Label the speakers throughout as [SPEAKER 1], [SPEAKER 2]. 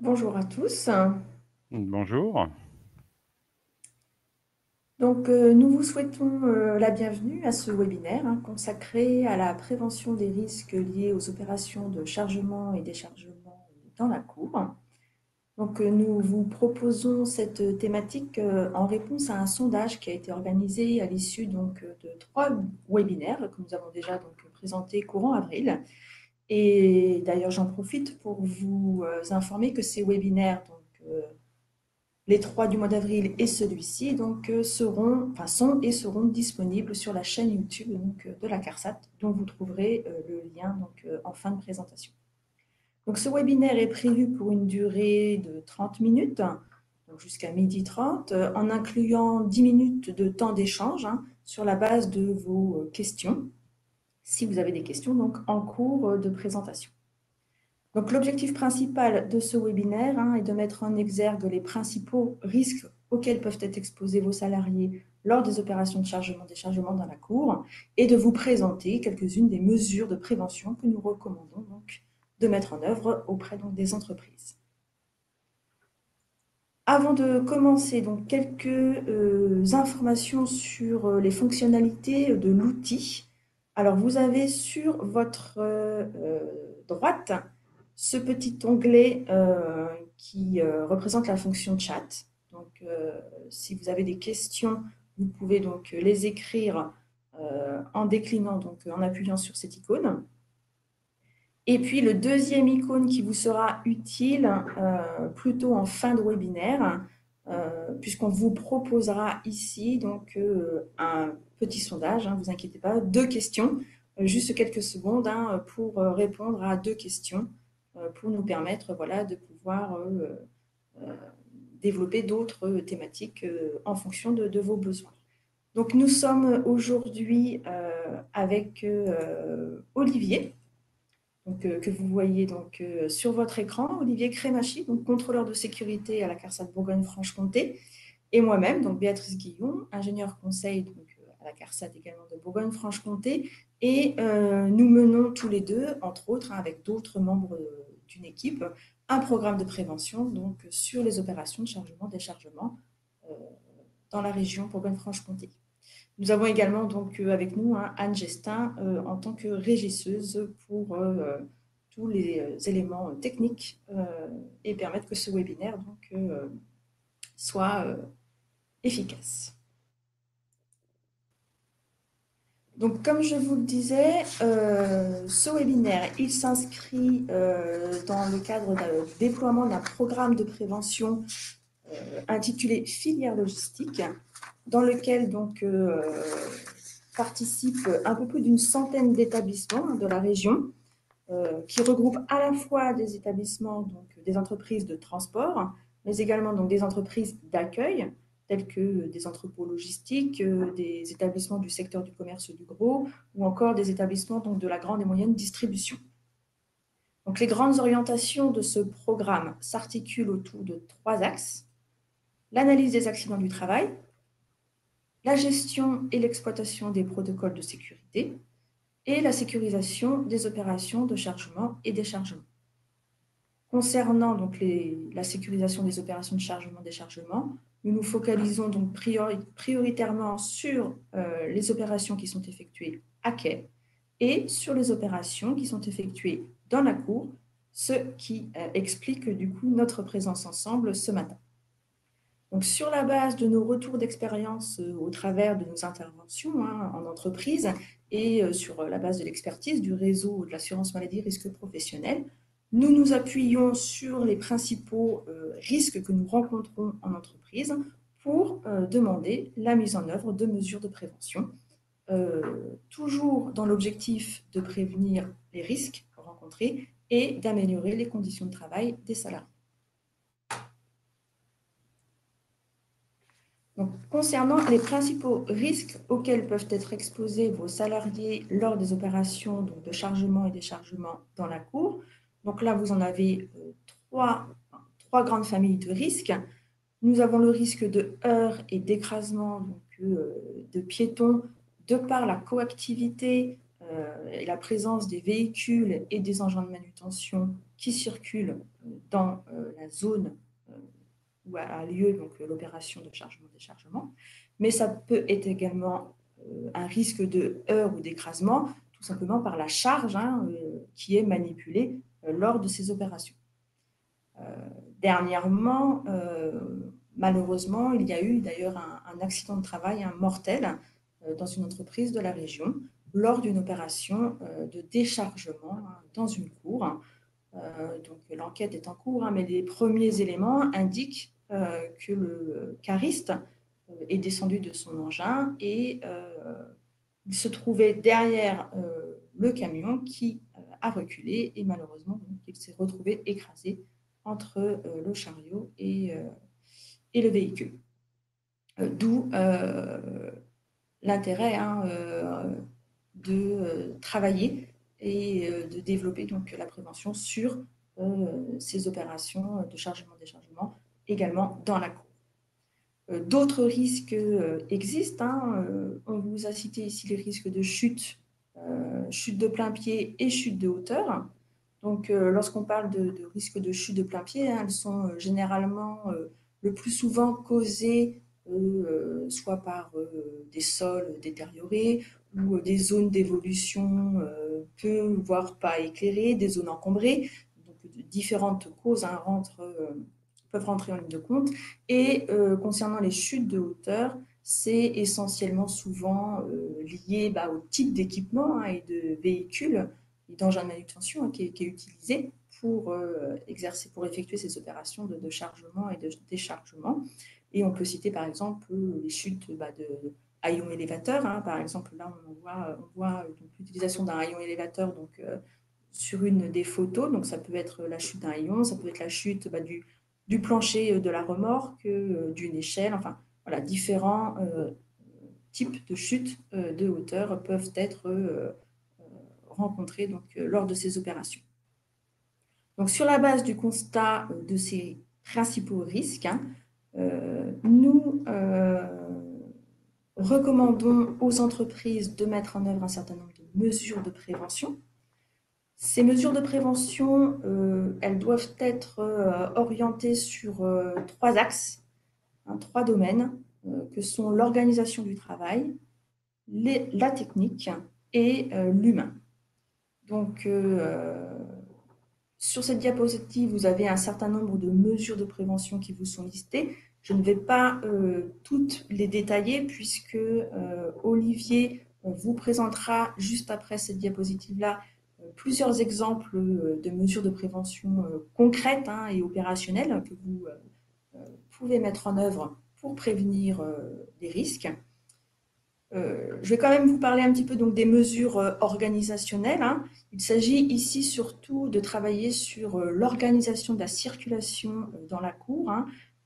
[SPEAKER 1] Bonjour à tous.
[SPEAKER 2] Bonjour.
[SPEAKER 1] Nous vous souhaitons la bienvenue à ce webinaire consacré à la prévention des risques liés aux opérations de chargement et déchargement dans la cour. Nous vous proposons cette thématique en réponse à un sondage qui a été organisé à l'issue de 3 webinaires que nous avons déjà présentés courant avril. Et d'ailleurs, j'en profite pour vous informer que ces webinaires, les 3 du mois d'avril et celui-ci sont et seront disponibles sur la chaîne YouTube de la CARSAT, dont vous trouverez le lien en fin de présentation. Donc, ce webinaire est prévu pour une durée de 30 minutes, donc jusqu'à 12h30, en incluant 10 minutes de temps d'échange sur la base de vos questions, si vous avez des questions en cours de présentation. Donc, l'objectif principal de ce webinaire est de mettre en exergue les principaux risques auxquels peuvent être exposés vos salariés lors des opérations de chargement-déchargement dans la cour et de vous présenter quelques-unes des mesures de prévention que nous recommandons de mettre en œuvre auprès des entreprises. Avant de commencer, quelques informations sur les fonctionnalités de l'outil. Alors, vous avez sur votre droite ce petit onglet qui représente la fonction chat. Si vous avez des questions, vous pouvez les écrire en déclinant, en appuyant sur cette icône. Et puis, le deuxième icône qui vous sera utile plutôt en fin de webinaire, puisqu'on vous proposera ici un petit sondage, ne vous inquiétez pas, 2 questions, juste quelques secondes pour répondre à 2 questions pour nous permettre de pouvoir développer d'autres thématiques en fonction de vos besoins. Donc, nous sommes aujourd'hui avec Olivier, que vous voyez sur votre écran, Olivier Crémachy, contrôleur de sécurité à la CARSAT Bourgogne-Franche-Comté, et moi-même, Béatrice Guillon, ingénieure conseil à la CARSAT également de Bourgogne-Franche-Comté, et nous menons tous les deux, entre autres, avec d'autres membres d'une équipe, un programme de prévention sur les opérations de chargement-déchargement dans la région Bourgogne-Franche-Comté. Nous avons également avec nous Anne Gestin en tant que régisseuse pour tous les éléments techniques et permettre que ce webinaire soit efficace. Donc, comme je vous le disais, ce webinaire, il s'inscrit dans le cadre du déploiement d'un programme de prévention intitulé Filière logistique, dans lequel participent un peu plus d'une centaine d'établissements de la région, qui regroupent à la fois des établissements, des entreprises de transport, mais également des entreprises d'accueil, telles que des entrepôts logistiques, des établissements du secteur du commerce du gros, ou encore des établissements de la grande et moyenne distribution. Donc, les grandes orientations de ce programme s'articulent autour de 3 axes: l'analyse des accidents du travail, la gestion et l'exploitation des protocoles de sécurité, et la sécurisation des opérations de chargement et déchargement. Concernant la sécurisation des opérations de chargement-déchargement, nous nous focalisons prioritairement sur les opérations qui sont effectuées à quai et sur les opérations qui sont effectuées dans la cour, ce qui explique du coup notre présence ensemble ce matin. Donc, sur la base de nos retours d'expérience au travers de nos interventions en entreprise et sur la base de l'expertise du réseau de l'assurance maladie risque professionnel, nous nous appuyons sur les principaux risques que nous rencontrons en entreprise pour demander la mise en œuvre de mesures de prévention, toujours dans l'objectif de prévenir les risques rencontrés et d'améliorer les conditions de travail des salariés. Donc, concernant les principaux risques auxquels peuvent être exposés vos salariés lors des opérations de chargement et déchargement dans la cour, donc là, vous en avez trois grandes familles de risques. Nous avons le risque de heurts et d'écrasement de piétons de par la coactivité et la présence des véhicules et des engins de manutention qui circulent dans la zone où a lieu donc l'opération de chargement-déchargement, mais ça peut être également un risque de heurt ou d'écrasement, tout simplement par la charge qui est manipulée lors de ces opérations. Dernièrement, malheureusement, il y a eu d'ailleurs un accident de travail mortel dans une entreprise de la région lors d'une opération de déchargement dans une cour. Donc l'enquête est en cours, mais les premiers éléments indiquent que le cariste est descendu de son engin et il se trouvait derrière le camion qui a reculé et malheureusement donc, il s'est retrouvé écrasé entre le chariot et le véhicule. D'où l'intérêt de travailler et de développer donc, la prévention sur ces opérations de chargement-déchargement également dans la cour. D'autres risques existent. On vous a cité ici les risques de chute, chute de plein pied et chute de hauteur. Donc, lorsqu'on parle de risques de chute de plein pied, elles sont généralement le plus souvent causées soit par des sols détériorés ou des zones d'évolution peu, voire pas éclairées, des zones encombrées. Donc, différentes causes peuvent rentrer en ligne de compte. Et concernant les chutes de hauteur, c'est essentiellement souvent lié au type d'équipement et de véhicule et d'engin de manutention qui est utilisé pour effectuer ces opérations de chargement et de déchargement. Et on peut citer par exemple les chutes de haillons élévateurs. Par exemple, là, on voit l'utilisation d'un haillon élévateur sur une des photos. Donc, ça peut être la chute d'un haillon, ça peut être la chute du plancher de la remorque, d'une échelle. Enfin, voilà, différents types de chutes de hauteur peuvent être rencontrés lors de ces opérations. Donc, sur la base du constat de ces principaux risques, nous recommandons aux entreprises de mettre en œuvre un certain nombre de mesures de prévention. Ces mesures de prévention, elles doivent être orientées sur 3 axes, 3 domaines, que sont l'organisation du travail, la technique et l'humain. Donc, sur cette diapositive, vous avez un certain nombre de mesures de prévention qui vous sont listées. Je ne vais pas toutes les détailler puisque Olivier vous présentera juste après cette diapositive-là plusieurs exemples de mesures de prévention concrètes et opérationnelles que vous pouvez mettre en œuvre pour prévenir les risques. Je vais quand même vous parler un petit peu donc, des mesures organisationnelles. Il s'agit ici surtout de travailler sur l'organisation de la circulation dans la cour,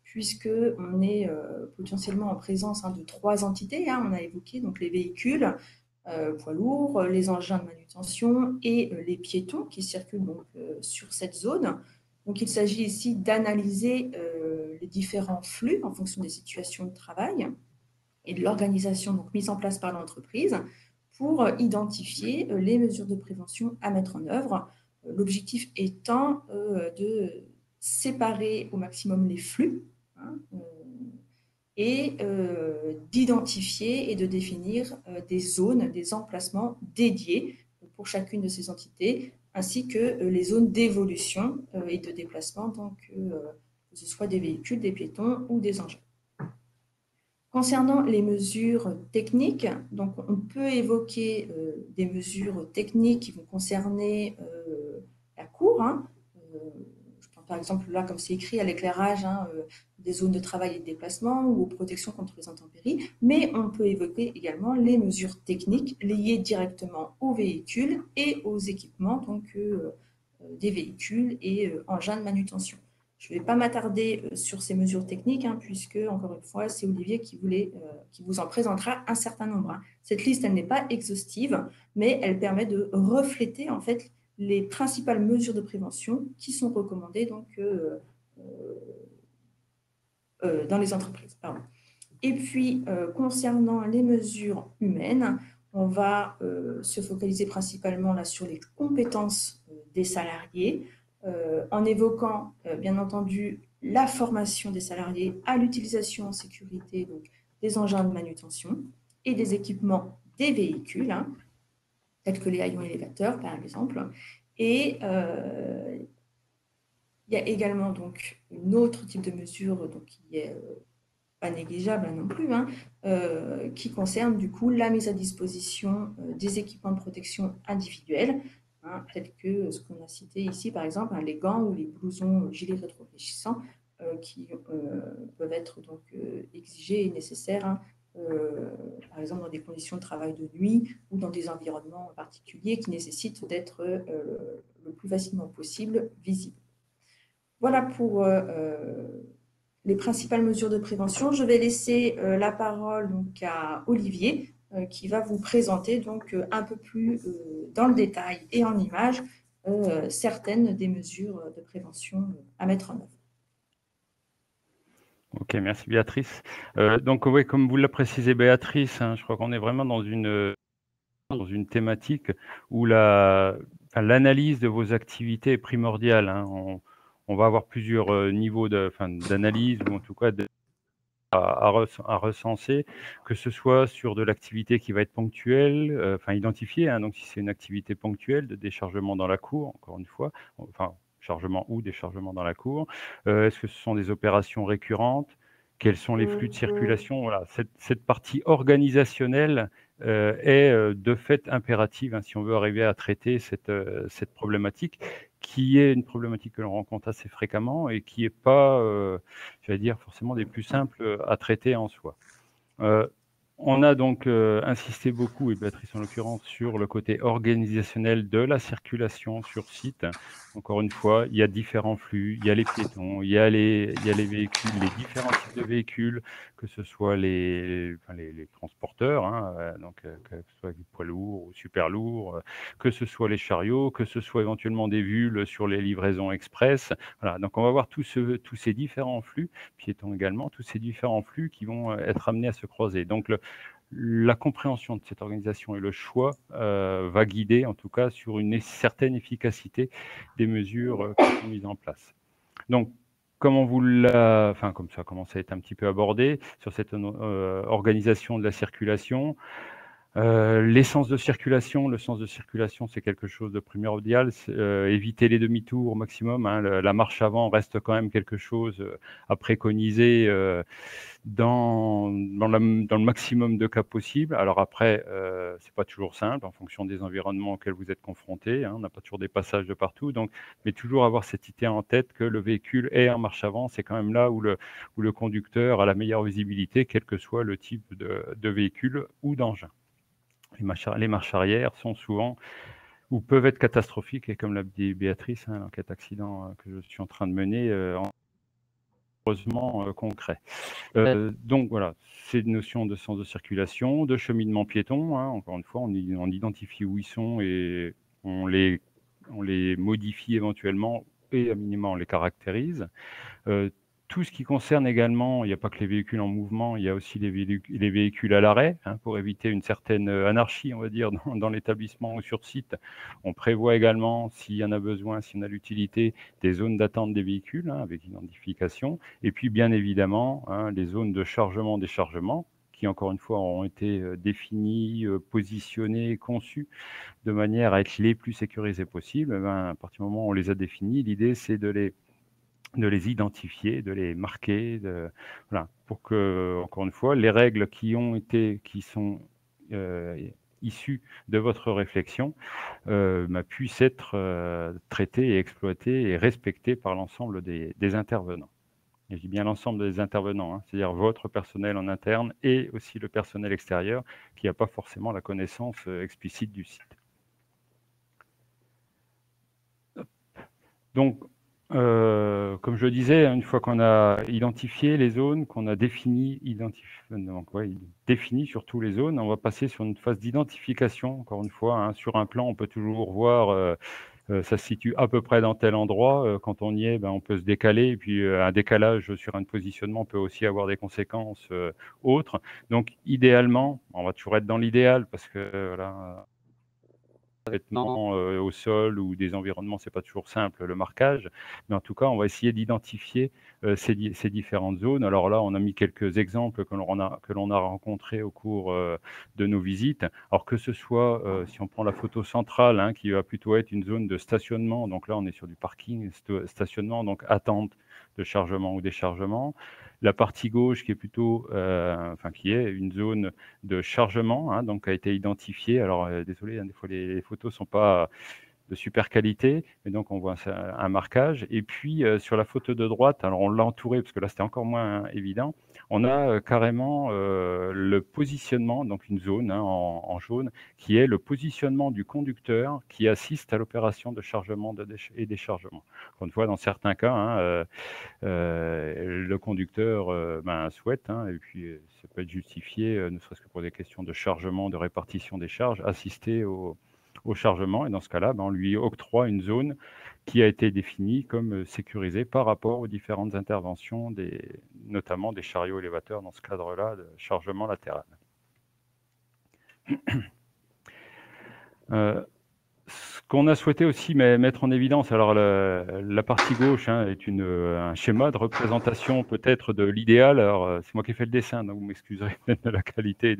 [SPEAKER 1] puisqu'on est potentiellement en présence de 3 entités. On a évoqué donc, les véhicules, poids lourds, les engins de manutention et les piétons qui circulent donc, sur cette zone. Donc, il s'agit ici d'analyser les différents flux en fonction des situations de travail et de l'organisation donc, mise en place par l'entreprise pour identifier les mesures de prévention à mettre en œuvre. L'objectif étant de séparer au maximum les flux et d'identifier et de définir des zones, des emplacements dédiés pour chacune de ces entités, ainsi que les zones d'évolution et de déplacement, donc que ce soit des véhicules, des piétons ou des engins. Concernant les mesures techniques, donc on peut évoquer des mesures techniques qui vont concerner la cour. Je pense par exemple là, comme c'est écrit, à l'éclairage des zones de travail et de déplacement ou aux protections contre les intempéries, mais on peut évoquer également les mesures techniques liées directement aux véhicules et aux équipements, donc des véhicules et engins de manutention. Je ne vais pas m'attarder sur ces mesures techniques, puisque, encore une fois, c'est Olivier qui vous en présentera un certain nombre. Cette liste, elle n'est pas exhaustive, mais elle permet de refléter, en fait, les principales mesures de prévention qui sont recommandées donc, dans les entreprises. Pardon. Et puis, concernant les mesures humaines, On va se focaliser principalement là sur les compétences des salariés, en évoquant bien entendu la formation des salariés à l'utilisation en sécurité donc, des engins de manutention et des équipements des véhicules, hein, tels que les haillons élévateurs par exemple. Et il y a également donc une autre type de mesure donc, qui est pas négligeable non plus, hein, qui concerne du coup la mise à disposition des équipements de protection individuels, hein, tels que ce qu'on a cité ici, par exemple, hein, les gants ou les blousons gilets rétropéchissants qui peuvent être donc exigés et nécessaires, hein, par exemple dans des conditions de travail de nuit ou dans des environnements particuliers qui nécessitent d'être le plus facilement possible visibles. Voilà pour les principales mesures de prévention. Je vais laisser la parole donc à Olivier qui va vous présenter donc un peu plus dans le détail et en images certaines des mesures de prévention à mettre en œuvre.
[SPEAKER 2] Ok, merci Béatrice. Donc oui, comme vous l'a précisé Béatrice, hein, je crois qu'on est vraiment dans une thématique où l'analyse de vos activités est primordiale, hein. On va avoir plusieurs niveaux d'analyse ou en tout cas à recenser, que ce soit sur de l'activité qui va être ponctuelle, identifiée, hein, donc si c'est une activité ponctuelle de déchargement dans la cour, encore une fois, chargement ou déchargement dans la cour, est-ce que ce sont des opérations récurrentes? Quels sont les flux de circulation? Voilà, cette partie organisationnelle est de fait impérative, hein, si on veut arriver à traiter cette problématique, qui est une problématique que l'on rencontre assez fréquemment et qui n'est pas, j'allais dire, forcément des plus simples à traiter en soi. On a donc insisté beaucoup, et Béatrice en l'occurrence, sur le côté organisationnel de la circulation sur site. Encore une fois, il y a différents flux, il y a les piétons, il y a les véhicules, les différents types de véhicules, que ce soit les transporteurs, hein, que ce soit du poids lourd ou super lourd, que ce soit les chariots, que ce soit éventuellement des vulles sur les livraisons express. Voilà, donc on va voir tous ces différents flux, piétons également, tous ces différents flux qui vont être amenés à se croiser. Donc la compréhension de cette organisation et le choix va guider en tout cas sur une certaine efficacité des mesures qui sont mises en place. Donc, comme ça commence à être un petit peu abordé sur cette organisation de la circulation, le sens de circulation, c'est quelque chose de primordial. Éviter les demi-tours au maximum, hein. La marche avant reste quand même quelque chose à préconiser dans le maximum de cas possible. Alors après, c'est pas toujours simple en fonction des environnements auxquels vous êtes confrontés, hein. On n'a pas toujours des passages de partout, mais toujours avoir cette idée en tête que le véhicule est en marche avant. C'est quand même là où le conducteur a la meilleure visibilité, quel que soit le type de véhicule ou d'engin. Les marches arrière sont souvent ou peuvent être catastrophiques, et comme l'a dit Béatrice, hein, l'enquête accident que je suis en train de mener, heureusement concret. Donc voilà, c'est une notion de sens de circulation, de cheminement piéton, hein. Encore une fois, on identifie où ils sont et on les modifie éventuellement et à minima on les caractérise. Tout ce qui concerne également, il n'y a pas que les véhicules en mouvement, il y a aussi les véhicules à l'arrêt, hein, pour éviter une certaine anarchie, on va dire, dans l'établissement ou sur site. On prévoit également, s'il y en a besoin, s'il y en a l'utilité, des zones d'attente des véhicules, hein, avec identification. Et puis, bien évidemment, hein, les zones de chargement-déchargement, qui, encore une fois, ont été définies, positionnées, conçues de manière à être les plus sécurisées possibles. À partir du moment où on les a définies, l'idée, c'est de les identifier, de les marquer, voilà, pour que, encore une fois, les règles qui sont issues de votre réflexion puissent être traitées et exploitées et respectées par l'ensemble des intervenants. Et je dis bien l'ensemble des intervenants, hein, c'est-à-dire votre personnel en interne et aussi le personnel extérieur qui n'a pas forcément la connaissance explicite du site. Donc, comme je le disais, une fois qu'on a identifié les zones, qu'on a défini surtout les zones, on va passer sur une phase d'identification. Encore une fois, hein, sur un plan, on peut toujours voir ça se situe à peu près dans tel endroit. Quand on y est, ben, on peut se décaler. Et puis, un décalage sur un positionnement peut aussi avoir des conséquences autres. Donc, idéalement, on va toujours être dans l'idéal parce que voilà, vêtements au sol ou des environnements, c'est pas toujours simple le marquage, mais en tout cas, on va essayer d'identifier ces différentes zones. Alors là, on a mis quelques exemples que l'on a rencontrés au cours de nos visites. Alors que ce soit, si on prend la photo centrale, hein, qui va plutôt être une zone de stationnement, donc là, on est sur du parking, stationnement, donc attente de chargement ou déchargement. La partie gauche qui est plutôt, enfin qui est une zone de chargement, hein, donc a été identifiée. Alors désolé, hein, des fois les photos sont pas de super qualité, et donc on voit un marquage. Et puis sur la photo de droite, alors on l'a entouré parce que là c'était encore moins évident. On a carrément le positionnement, donc une zone hein, en jaune, qui est le positionnement du conducteur qui assiste à l'opération de chargement et déchargement. Encore une fois, dans certains cas, hein, le conducteur ben, souhaite, hein, et puis ça peut être justifié, ne serait-ce que pour des questions de chargement, de répartition des charges, assister au chargement. Et dans ce cas-là, ben, on lui octroie une zone qui a été définie comme sécurisée par rapport aux différentes interventions, notamment des chariots élévateurs dans ce cadre-là de chargement latéral. Ce qu'on a souhaité aussi mettre en évidence, alors la partie gauche hein, est un schéma de représentation peut-être de l'idéal. Alors c'est moi qui ai fait le dessin, donc vous m'excuserez de la qualité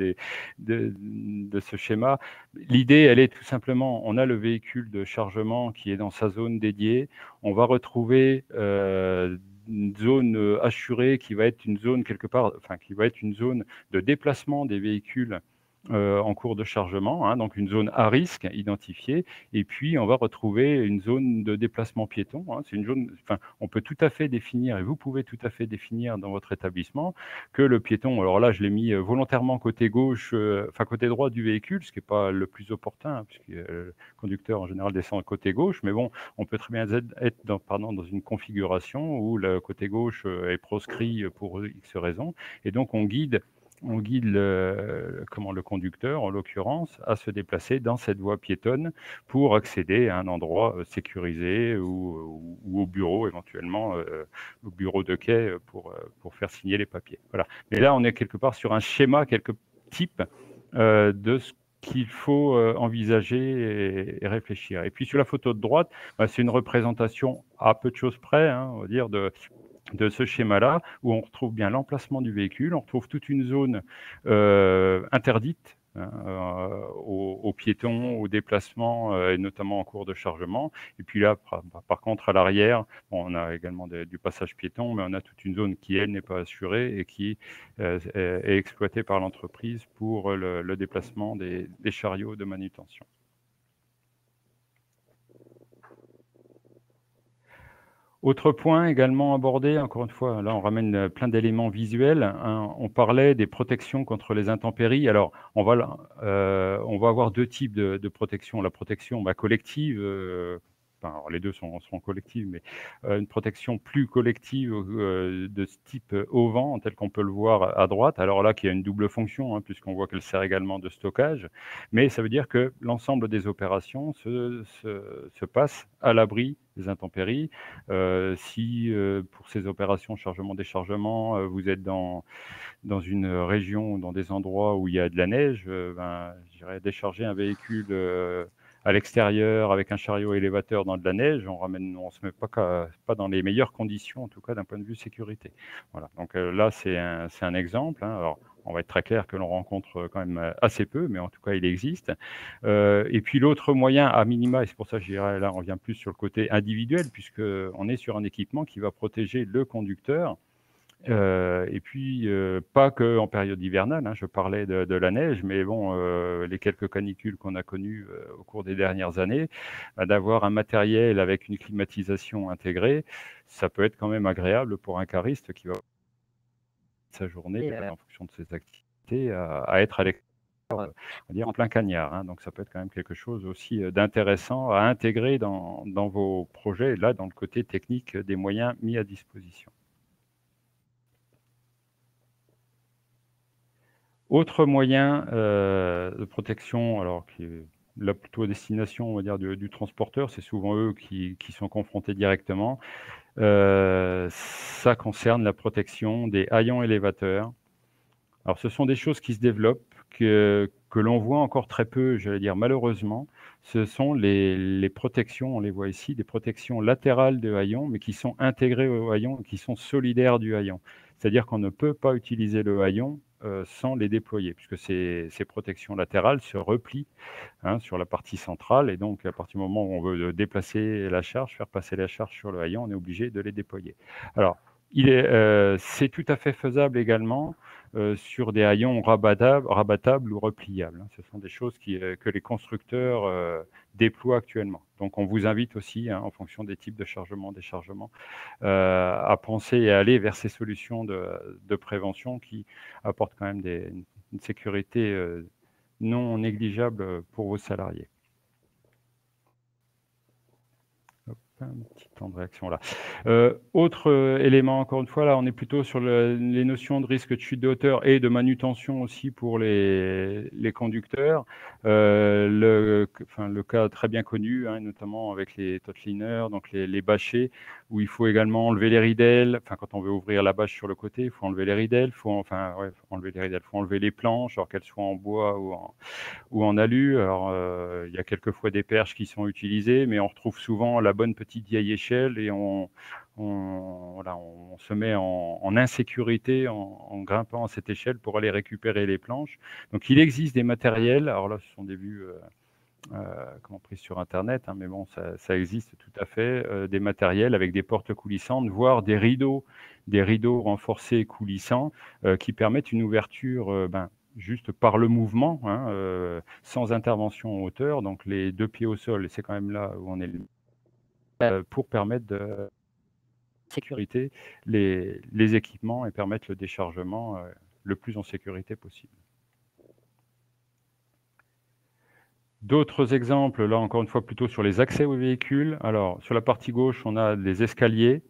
[SPEAKER 2] de ce schéma. L'idée, elle est tout simplement, on a le véhicule de chargement qui est dans sa zone dédiée. On va retrouver une zone assurée qui va être une zone quelque part, enfin qui va être une zone de déplacement des véhicules en cours de chargement, hein, donc une zone à risque identifiée, et puis on va retrouver une zone de déplacement piéton. Hein, c'est une zone, enfin, on peut tout à fait définir, et vous pouvez tout à fait définir dans votre établissement que le piéton, alors là je l'ai mis volontairement côté gauche, enfin côté droit du véhicule, ce qui n'est pas le plus opportun, hein, puisque le conducteur en général descend côté gauche, mais bon, on peut très bien être dans une configuration où le côté gauche est proscrit pour X raisons, et donc on guide le conducteur, en l'occurrence, à se déplacer dans cette voie piétonne pour accéder à un endroit sécurisé ou au bureau, éventuellement, au bureau de quai pour faire signer les papiers. Voilà. Mais là, on est quelque part sur un schéma, quelques types de ce qu'il faut envisager et réfléchir. Et puis sur la photo de droite, bah, c'est une représentation à peu de choses près, hein, on va dire, de ce schéma-là, où on retrouve bien l'emplacement du véhicule, on retrouve toute une zone interdite hein, aux piétons, aux déplacements, et notamment en cours de chargement. Et puis là, par contre, à l'arrière, bon, on a également du passage piéton, mais on a toute une zone qui, elle, n'est pas assurée et qui est exploitée par l'entreprise pour le déplacement des chariots de manutention. Autre point également abordé, encore une fois, là on ramène plein d'éléments visuels, hein, on parlait des protections contre les intempéries. Alors on va avoir deux types de protection. La protection collective, enfin, alors, les deux seront collectives, mais une protection plus collective de ce type au vent, tel qu'on peut le voir à droite. Alors là, qui a une double fonction, hein, puisqu'on voit qu'elle sert également de stockage, mais ça veut dire que l'ensemble des opérations se passe à l'abri des intempéries. Si pour ces opérations chargement-déchargement, vous êtes dans une région, dans des endroits où il y a de la neige, je dirais décharger un véhicule à l'extérieur avec un chariot élévateur dans de la neige, on se met pas dans les meilleures conditions, en tout cas d'un point de vue sécurité. Voilà. Donc là, c'est un exemple. Hein. Alors, on va être très clair que l'on rencontre quand même assez peu, mais en tout cas, il existe. Et puis l'autre moyen, à minima, et c'est pour ça que je dirais, là, on revient plus sur le côté individuel, puisqu'on est sur un équipement qui va protéger le conducteur. Et puis, pas qu'en période hivernale, hein, je parlais de la neige, mais bon, les quelques canicules qu'on a connues au cours des dernières années, d'avoir un matériel avec une climatisation intégrée, ça peut être quand même agréable pour un cariste qui va sa journée en fonction de ses activités à être à l'extérieur, on va dire en plein cagnard. Hein. Donc ça peut être quand même quelque chose aussi d'intéressant à intégrer dans vos projets, là dans le côté technique des moyens mis à disposition. Autre moyen de protection, alors qui est là plutôt à destination, on va dire, du transporteur. C'est souvent eux qui sont confrontés directement. Ça concerne la protection des haillons élévateurs. Alors, ce sont des choses qui se développent, que l'on voit encore très peu, j'allais dire malheureusement. Ce sont les protections, on les voit ici, des protections latérales de haillons, mais qui sont intégrées au haillon et qui sont solidaires du haillon. C'est-à-dire qu'on ne peut pas utiliser le haillon sans les déployer, puisque ces protections latérales se replient sur la partie centrale, et donc à partir du moment où on veut déplacer la charge, faire passer la charge sur le haillon, on est obligé de les déployer. Alors, c'est tout à fait faisable également sur des haillons rabattables ou repliables. Ce sont des choses que les constructeurs déploient actuellement. Donc on vous invite aussi, en fonction des types de chargement, déchargement, à penser et à aller vers ces solutions de prévention qui apportent quand même une sécurité non négligeable pour vos salariés. Un petit temps de réaction là. Autre élément, encore une fois, là, on est plutôt sur les notions de risque de chute de hauteur et de manutention aussi pour les conducteurs. Le cas très bien connu, notamment avec les totliners, donc les bâchets, où il faut également enlever les ridelles. Enfin, quand on veut ouvrir la bâche sur le côté, il faut enlever les ridelles. Faut enlever les planches, alors qu'elles soient en bois ou en alu. Alors, il y a quelquefois des perches qui sont utilisées, mais on retrouve souvent la bonne petite vieille échelle et on se met en insécurité en grimpant à cette échelle pour aller récupérer les planches. Donc, il existe des matériels. Alors là, ce sont des vues prises sur Internet, mais bon, ça existe tout à fait, des matériels avec des portes coulissantes, voire des rideaux renforcés coulissants qui permettent une ouverture juste par le mouvement, sans intervention en hauteur, donc les 2 pieds au sol, et c'est quand même là où on est pour permettre de sécurité les équipements et permettre le déchargement le plus en sécurité possible. D'autres exemples, là encore une fois plutôt sur les accès aux véhicules. Alors sur la partie gauche, on a des escaliers.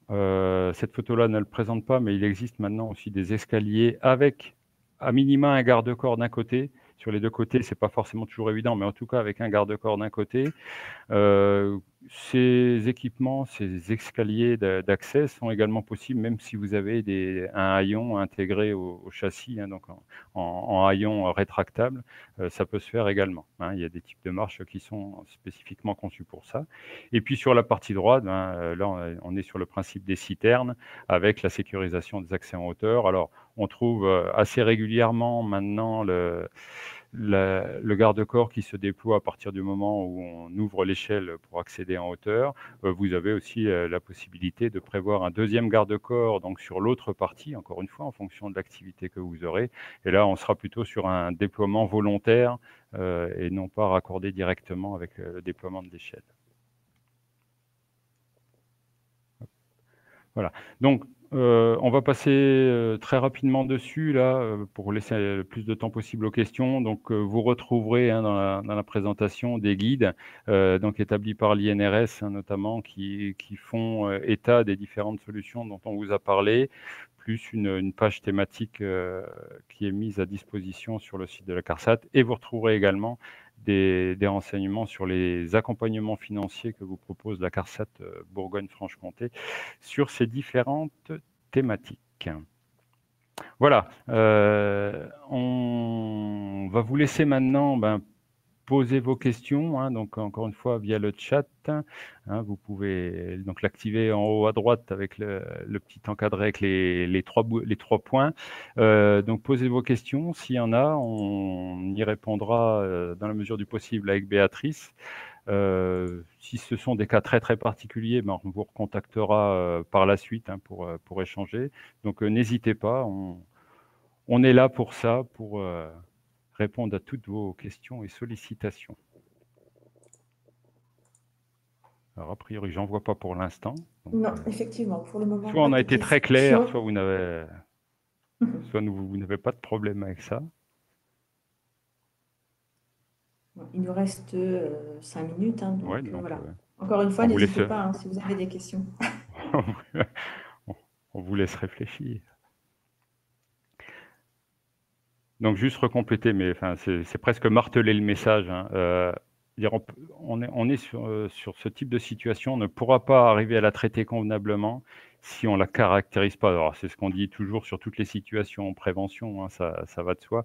[SPEAKER 2] Cette photo-là ne le présente pas, mais il existe maintenant aussi des escaliers avec à minima un garde-corps d'un côté. Sur les deux côtés, ce n'est pas forcément toujours évident, mais en tout cas avec un garde-corps d'un côté. Ces équipements, ces escaliers d'accès sont également possibles même si vous avez un haillon intégré au châssis, donc en haillon rétractable, ça peut se faire également. Il y a des types de marches qui sont spécifiquement conçus pour ça. Et puis sur la partie droite, là on est sur le principe des citernes avec la sécurisation des accès en hauteur. Alors on trouve assez régulièrement maintenant le garde-corps qui se déploie à partir du moment où on ouvre l'échelle pour accéder en hauteur. Vous avez aussi la possibilité de prévoir un deuxième garde-corps donc sur l'autre partie, encore une fois, en fonction de l'activité que vous aurez. Et là, on sera plutôt sur un déploiement volontaire et non pas raccordé directement avec le déploiement de l'échelle. Voilà. Donc, on va passer très rapidement dessus, là, pour laisser le plus de temps possible aux questions. Donc, vous retrouverez dans la présentation des guides donc établis par l'INRS, notamment, qui font état des différentes solutions dont on vous a parlé, plus une page thématique qui est mise à disposition sur le site de la CARSAT. Et vous retrouverez également des renseignements sur les accompagnements financiers que vous propose la CARSAT Bourgogne-Franche-Comté sur ces différentes thématiques. Voilà, on va vous laisser maintenant poser vos questions, donc encore une fois via le chat. Vous pouvez donc l'activer en haut à droite avec le petit encadré avec les trois points. Donc posez vos questions, s'il y en a, on y répondra dans la mesure du possible avec Béatrice. Si ce sont des cas très très particuliers, on vous recontactera par la suite pour échanger. Donc n'hésitez pas, on est là pour ça, pour répondre à toutes vos questions et sollicitations. Alors, a priori, j'en vois pas pour l'instant.
[SPEAKER 1] Non, effectivement, pour le moment.
[SPEAKER 2] Soit on a été très clair, soit vous n'avez pas de problème avec ça.
[SPEAKER 1] Il nous reste 5 minutes. Donc, voilà. Encore une fois,
[SPEAKER 2] on
[SPEAKER 1] n'hésitez pas si vous avez des questions.
[SPEAKER 2] On vous laisse réfléchir. Donc juste recompléter, mais enfin, c'est presque marteler le message, hein. On est sur ce type de situation, on ne pourra pas arriver à la traiter convenablement si on la caractérise pas. Alors c'est ce qu'on dit toujours sur toutes les situations en prévention, hein, ça va de soi,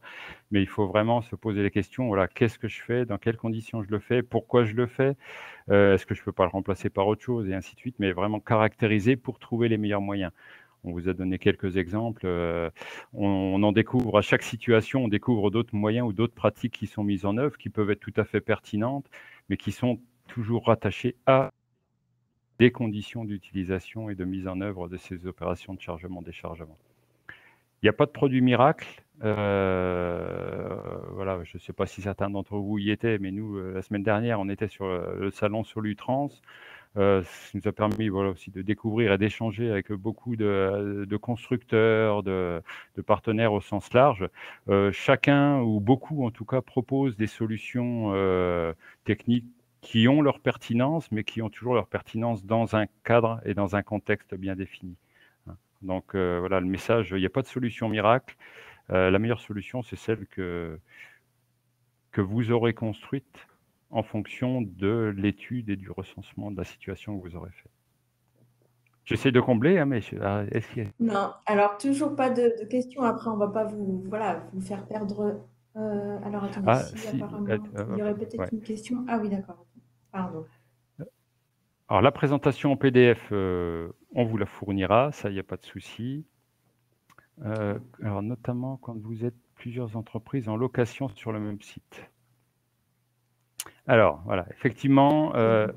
[SPEAKER 2] mais il faut vraiment se poser les questions. Voilà, qu'est-ce que je fais, dans quelles conditions je le fais, pourquoi je le fais, est-ce que je peux pas le remplacer par autre chose, et ainsi de suite, mais vraiment caractériser pour trouver les meilleurs moyens. On vous a donné quelques exemples. On en découvre à chaque situation, on découvre d'autres moyens ou d'autres pratiques qui sont mises en œuvre, qui peuvent être tout à fait pertinentes, mais qui sont toujours rattachées à des conditions d'utilisation et de mise en œuvre de ces opérations de chargement-déchargement. Il n'y a pas de produit miracle. Voilà, je ne sais pas si certains d'entre vous y étaient, mais nous, la semaine dernière, on était sur le salon Solutrans. Ça nous a permis voilà, aussi de découvrir et d'échanger avec beaucoup de constructeurs, de partenaires au sens large. Chacun, ou beaucoup en tout cas, propose des solutions techniques qui ont leur pertinence, mais qui ont toujours leur pertinence dans un cadre et dans un contexte bien défini. Donc voilà, le message, il n'y a pas de solution miracle. La meilleure solution, c'est celle que vous aurez construite en fonction de l'étude et du recensement de la situation que vous aurez fait. J'essaie de combler, hein, mais est-ce qu'il y a...
[SPEAKER 1] Non, alors toujours pas de questions. Après, on va pas voilà, vous faire perdre. Alors attendez,
[SPEAKER 2] Ah,
[SPEAKER 1] si
[SPEAKER 2] si,
[SPEAKER 1] apparemment il y aurait peut-être
[SPEAKER 2] ouais.
[SPEAKER 1] une question. Ah oui, d'accord. Pardon.
[SPEAKER 2] Alors, la présentation en PDF, on vous la fournira, ça, il n'y a pas de souci. Alors, notamment quand vous êtes plusieurs entreprises en location sur le même site. Alors, voilà, effectivement, ouais,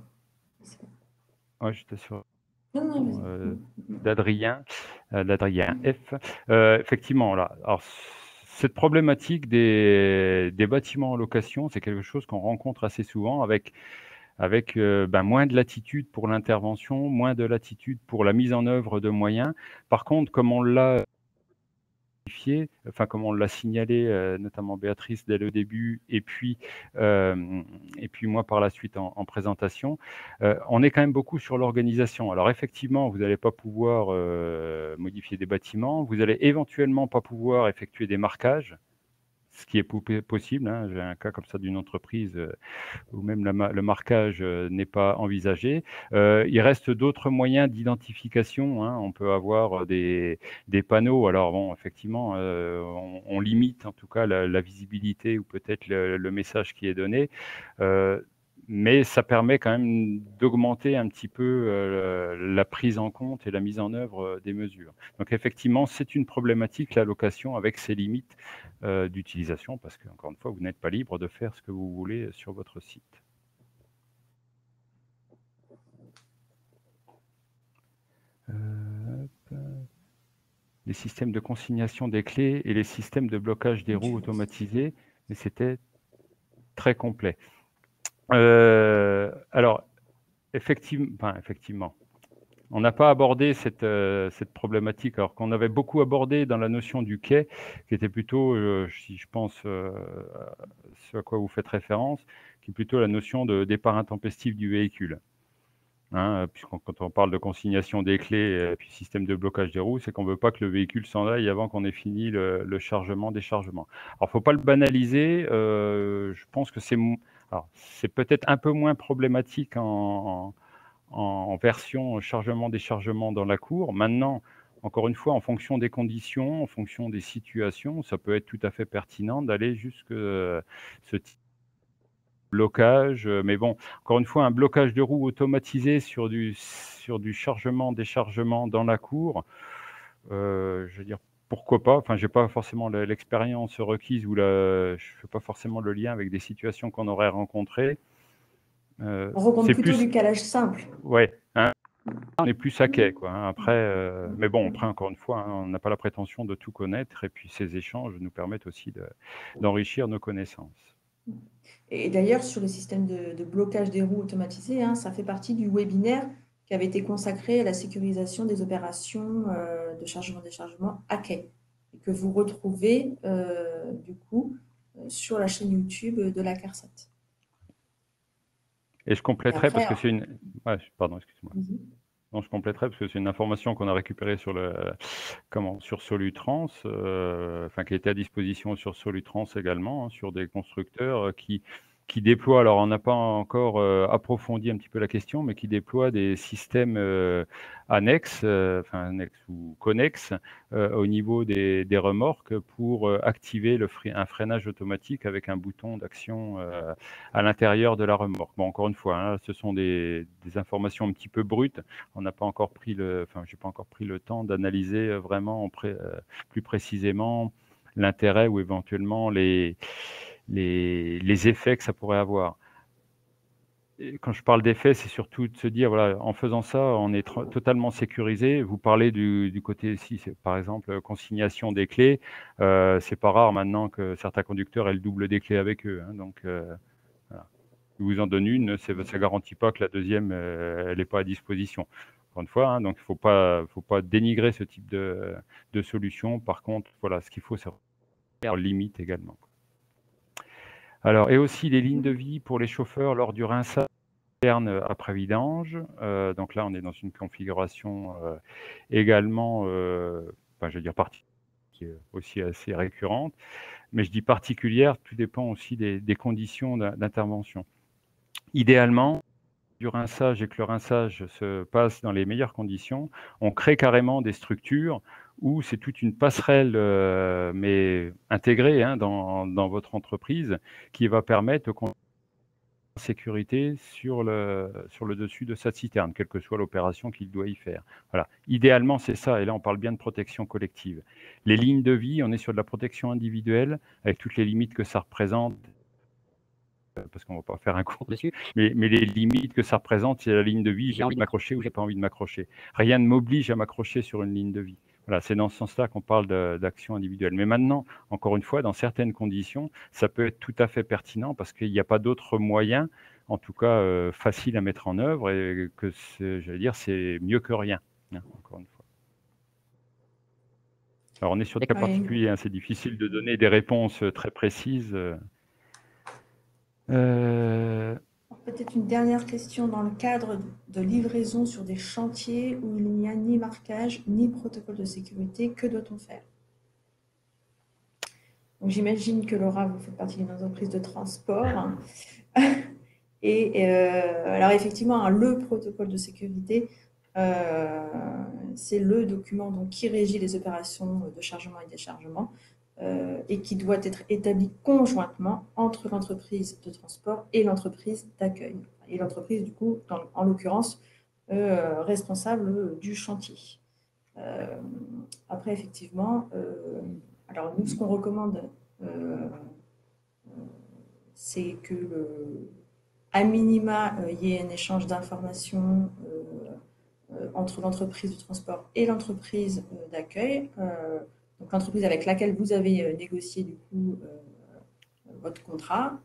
[SPEAKER 2] je t'assure. D'Adrien F. Effectivement, là, alors, cette problématique des bâtiments en location, c'est quelque chose qu'on rencontre assez souvent avec moins de latitude pour l'intervention, moins de latitude pour la mise en œuvre de moyens. Par contre, comme on l'a enfin comme on l'a signalé, notamment Béatrice dès le début, et puis moi par la suite en présentation, on est quand même beaucoup sur l'organisation. Alors effectivement, vous n'allez pas pouvoir modifier des bâtiments, vous allez éventuellement pas pouvoir effectuer des marquages, ce qui est possible, hein. J'ai un cas comme ça d'une entreprise où même le marquage n'est pas envisagé. Il reste d'autres moyens d'identification, hein. On peut avoir des panneaux. Alors bon, effectivement, on limite en tout cas la visibilité ou peut-être le message qui est donné. Mais ça permet quand même d'augmenter un petit peu la prise en compte et la mise en œuvre des mesures. Donc effectivement, c'est une problématique, la location, avec ses limites d'utilisation, parce qu'encore une fois, vous n'êtes pas libre de faire ce que vous voulez sur votre site. Les systèmes de consignation des clés et les systèmes de blocage des roues automatisés, mais c'était très complet. Alors, effectivement, on n'a pas abordé cette problématique, alors qu'on avait beaucoup abordé dans la notion du quai, qui était plutôt, si je pense, ce à quoi vous faites référence, qui est plutôt la notion de départ intempestif du véhicule. Hein, quand on parle de consignation des clés et puis système de blocage des roues, c'est qu'on ne veut pas que le véhicule s'en aille avant qu'on ait fini le chargement, déchargement. Alors, il ne faut pas le banaliser. Je pense que c'est peut-être un peu moins problématique en version chargement, déchargement dans la cour. Maintenant, encore une fois, en fonction des conditions, en fonction des situations, ça peut être tout à fait pertinent d'aller jusque ce type blocage, mais bon, encore une fois, un blocage de roue automatisé sur du chargement, déchargement dans la cour, je veux dire, pourquoi pas? Enfin, j'ai pas forcément l'expérience requise ou je fais pas forcément le lien avec des situations qu'on aurait rencontrées.
[SPEAKER 1] On rencontre
[SPEAKER 2] C'est
[SPEAKER 1] plutôt
[SPEAKER 2] plus,
[SPEAKER 1] du calage simple.
[SPEAKER 2] ouais, hein, on est plus à quai, quoi, hein. Après, mais bon, après, encore une fois, hein, on n'a pas la prétention de tout connaître, et puis ces échanges nous permettent aussi d'enrichir nos connaissances.
[SPEAKER 1] Et d'ailleurs, sur le système de blocage des roues automatisé, hein, ça fait partie du webinaire qui avait été consacré à la sécurisation des opérations de chargement-déchargement à quai, et que vous retrouvez du coup sur la chaîne YouTube de la CARSAT.
[SPEAKER 2] Et je compléterai parce que c'est une... Ouais, pardon, excuse-moi. Non, je compléterai parce que c'est une information qu'on a récupérée sur sur Solutrans, enfin qui était à disposition sur Solutrans également, hein, sur des constructeurs qui déploient. Alors, on n'a pas encore approfondi un petit peu la question, mais qui déploient des systèmes annexes, enfin annexes ou connexes au niveau des remorques pour activer un freinage automatique avec un bouton d'action à l'intérieur de la remorque. Bon, encore une fois, hein, ce sont des informations un petit peu brutes. On n'a pas encore pris j'ai pas encore pris le temps d'analyser vraiment plus précisément l'intérêt ou éventuellement les effets que ça pourrait avoir. Et quand je parle d'effets, c'est surtout de se dire, voilà, en faisant ça, on est totalement sécurisé. Vous parlez du côté, si c'est par exemple consignation des clés, c'est pas rare maintenant que certains conducteurs aient le double des clés avec eux, hein, donc voilà. Je vous en donne une, ça ne garantit pas que la deuxième, elle n'est pas à disposition. Encore une fois, hein, donc il ne faut pas dénigrer ce type de solution. Par contre, voilà, ce qu'il faut, c'est faire limite également. Alors, et aussi les lignes de vie pour les chauffeurs lors du rinçage après vidange. Donc là, on est dans une configuration également, je veux dire, qui est aussi assez récurrente. Mais je dis particulière, tout dépend aussi des conditions d'intervention. Idéalement, du rinçage et que le rinçage se passe dans les meilleures conditions, on crée carrément des structures où c'est toute une passerelle, mais intégrée, hein, dans votre entreprise, qui va permettre de sécurité sur le dessus de cette citerne, quelle que soit l'opération qu'il doit y faire. Voilà. Idéalement, c'est ça. Et là, on parle bien de protection collective. Les lignes de vie, on est sur de la protection individuelle, avec toutes les limites que ça représente, parce qu'on ne va pas faire un cours dessus, mais les limites que ça représente, c'est la ligne de vie, j'ai envie de m'accrocher ou j'ai pas envie de m'accrocher. Rien ne m'oblige à m'accrocher sur une ligne de vie. Voilà, c'est dans ce sens-là qu'on parle d'action individuelle. Mais maintenant, encore une fois, dans certaines conditions, ça peut être tout à fait pertinent parce qu'il n'y a pas d'autres moyens, en tout cas faciles à mettre en œuvre, et que j'allais dire, c'est mieux que rien, hein, encore une fois. Alors, on est sur des cas particuliers, hein, c'est difficile de donner des réponses très précises.
[SPEAKER 1] Peut-être une dernière question dans le cadre de livraison sur des chantiers où il n'y a ni marquage ni protocole de sécurité, que doit-on faire? Donc, j'imagine que Laura, vous faites partie d'une entreprise de transport. Et alors effectivement, le protocole de sécurité, c'est le document donc, qui régit les opérations de chargement et déchargement et qui doit être établi conjointement entre l'entreprise de transport et l'entreprise d'accueil. Et l'entreprise, du coup, en l'occurrence, responsable du chantier. Après, effectivement, alors nous, ce qu'on recommande, c'est que à minima, il y ait un échange d'informations entre l'entreprise de transport et l'entreprise d'accueil. Donc l'entreprise avec laquelle vous avez négocié du coup votre contrat.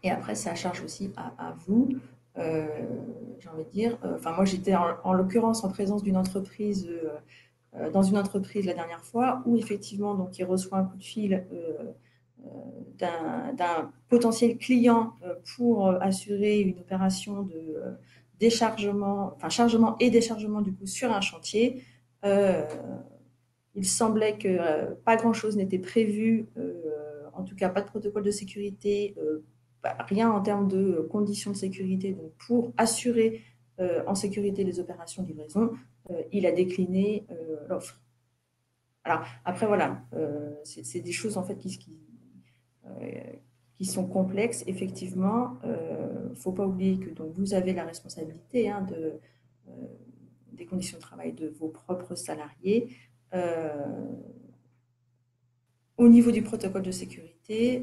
[SPEAKER 1] Et après, ça charge aussi à vous. J'ai envie de dire. Enfin, moi, j'étais en l'occurrence en présence d'une entreprise, dans une entreprise la dernière fois, où effectivement, donc, il reçoit un coup de fil d'un potentiel client pour assurer une opération de déchargement, enfin chargement et déchargement du coup sur un chantier. Il semblait que pas grand-chose n'était prévu, en tout cas pas de protocole de sécurité, rien en termes de conditions de sécurité. Donc pour assurer en sécurité les opérations de livraison, il a décliné l'offre. Alors après voilà, c'est des choses en fait qui sont complexes, effectivement. Il ne faut pas oublier que donc, vous avez la responsabilité hein, des conditions de travail de vos propres salariés. Au niveau du protocole de sécurité,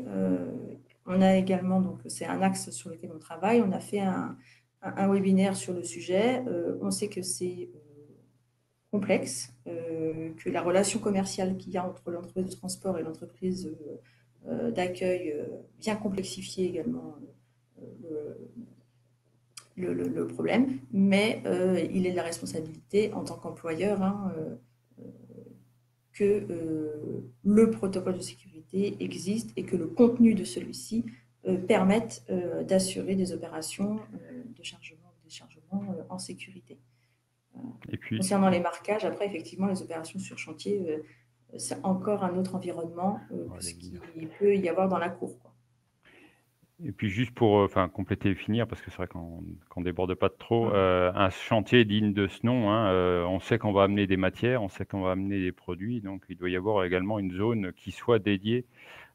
[SPEAKER 1] on a également, donc c'est un axe sur lequel on travaille, on a fait un webinaire sur le sujet. On sait que c'est complexe, que la relation commerciale qu'il y a entre l'entreprise de transport et l'entreprise d'accueil vient complexifier également le problème, mais il est de la responsabilité en tant qu'employeur hein, que le protocole de sécurité existe et que le contenu de celui-ci permette d'assurer des opérations de chargement, de déchargement en sécurité.
[SPEAKER 2] Et puis,
[SPEAKER 1] concernant les marquages, après, effectivement, les opérations sur chantier, c'est encore un autre environnement que ce qu'il peut y avoir dans la cour, quoi.
[SPEAKER 2] Et puis juste pour compléter et finir, parce que c'est vrai qu'on déborde pas de trop, un chantier digne de ce nom, hein, on sait qu'on va amener des matières, on sait qu'on va amener des produits, donc il doit y avoir également une zone qui soit dédiée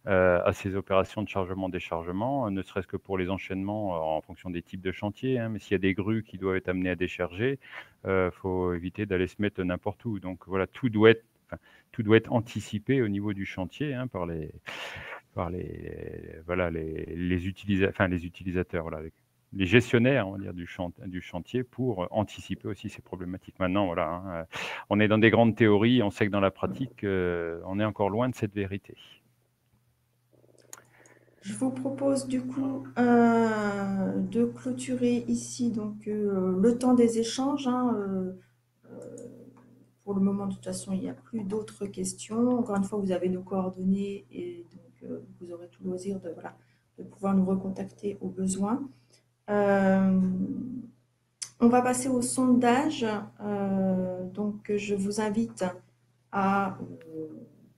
[SPEAKER 2] à ces opérations de chargement-déchargement, ne serait-ce que pour les enchaînements en fonction des types de chantiers, hein, mais s'il y a des grues qui doivent être amenées à décharger, faut éviter d'aller se mettre n'importe où. Donc voilà, tout doit être anticipé au niveau du chantier, hein, par les utilisateurs, voilà, les gestionnaires, on va dire, du chantier pour anticiper aussi ces problématiques. Maintenant, voilà, hein, on est dans des grandes théories, on sait que dans la pratique, on est encore loin de cette vérité.
[SPEAKER 1] Je vous propose du coup de clôturer ici donc, le temps des échanges, hein, pour le moment, de toute façon, il n'y a plus d'autres questions. Encore une fois, vous avez nos coordonnées et donc vous aurez tout loisir de, voilà, de pouvoir nous recontacter au besoin. On va passer au sondage. Donc, je vous invite à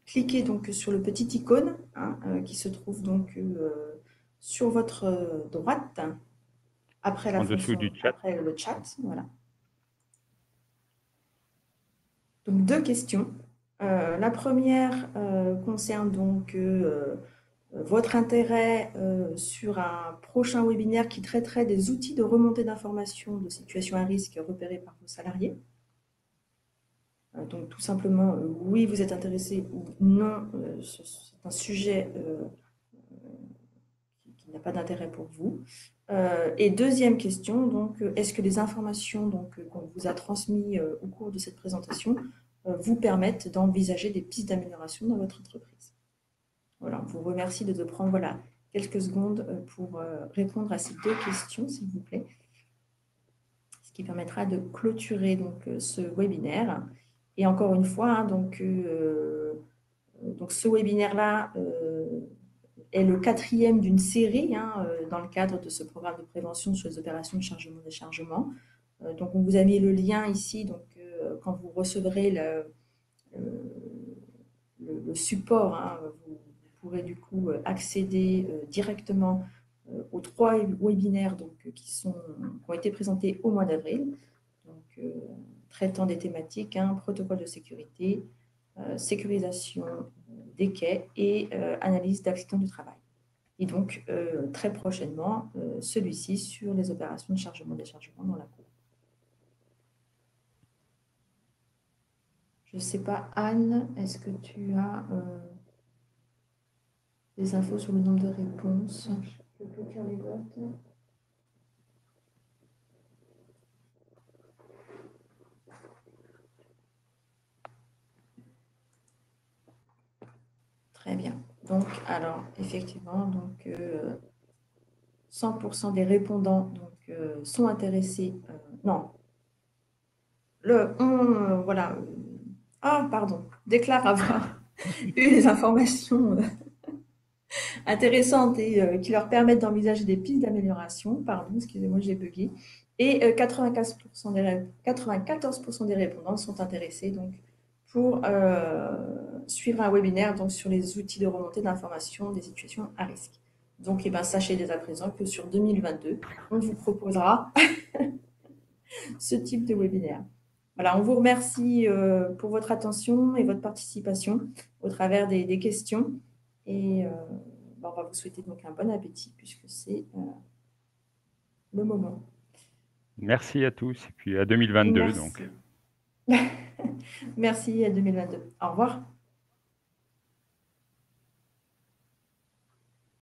[SPEAKER 1] cliquer donc sur le petit icône, hein, qui se trouve donc sur votre droite, après la
[SPEAKER 2] En dessous
[SPEAKER 1] fonction,
[SPEAKER 2] du chat.
[SPEAKER 1] après le chat. Voilà. Donc, deux questions. La première concerne donc votre intérêt sur un prochain webinaire qui traiterait des outils de remontée d'informations de situations à risque repérées par vos salariés. Donc tout simplement, oui, vous êtes intéressé ou non, c'est un sujet qui n'a pas d'intérêt pour vous. Et deuxième question, donc, est-ce que les informations donc, qu'on vous a transmises au cours de cette présentation vous permettent d'envisager des pistes d'amélioration dans votre entreprise? Voilà, on vous remercie de prendre quelques secondes pour répondre à ces deux questions, s'il vous plaît. Ce qui permettra de clôturer donc, ce webinaire. Et encore une fois, hein, donc ce webinaire-là est le quatrième d'une série, hein, dans le cadre de ce programme de prévention sur les opérations de chargement-déchargement. Donc, on vous a mis le lien ici. Donc, quand vous recevrez le support, hein, vous pourrez du coup accéder directement aux trois webinaires donc, qui ont été présentés au mois d'avril. Donc, traitant des thématiques, hein, protocole de sécurité, sécurisation des quais et analyse d'accidents du travail. Et donc, très prochainement, celui-ci sur les opérations de chargement-déchargement dans la cour. Je ne sais pas, Anne, est-ce que tu as des infos sur le nombre de réponses? Je peux clôturer les votes. Très bien. Donc, alors, effectivement, donc, 100% des répondants donc, sont intéressés. Non. Voilà. Pardon. Déclare avoir eu des informations intéressantes et qui leur permettent d'envisager des pistes d'amélioration. Pardon, excusez-moi, j'ai bugué. Et 94% des répondants sont intéressés donc, pour suivre un webinaire donc, sur les outils de remontée d'informations des situations à risque. Donc, sachez dès à présent que sur 2022, on vous proposera ce type de webinaire. Voilà, on vous remercie pour votre attention et votre participation au travers des questions. Et on va vous souhaiter donc un bon appétit puisque c'est le moment.
[SPEAKER 2] Merci à tous et puis à 2022
[SPEAKER 1] Merci.
[SPEAKER 2] donc.
[SPEAKER 1] Merci à 2022. Au revoir.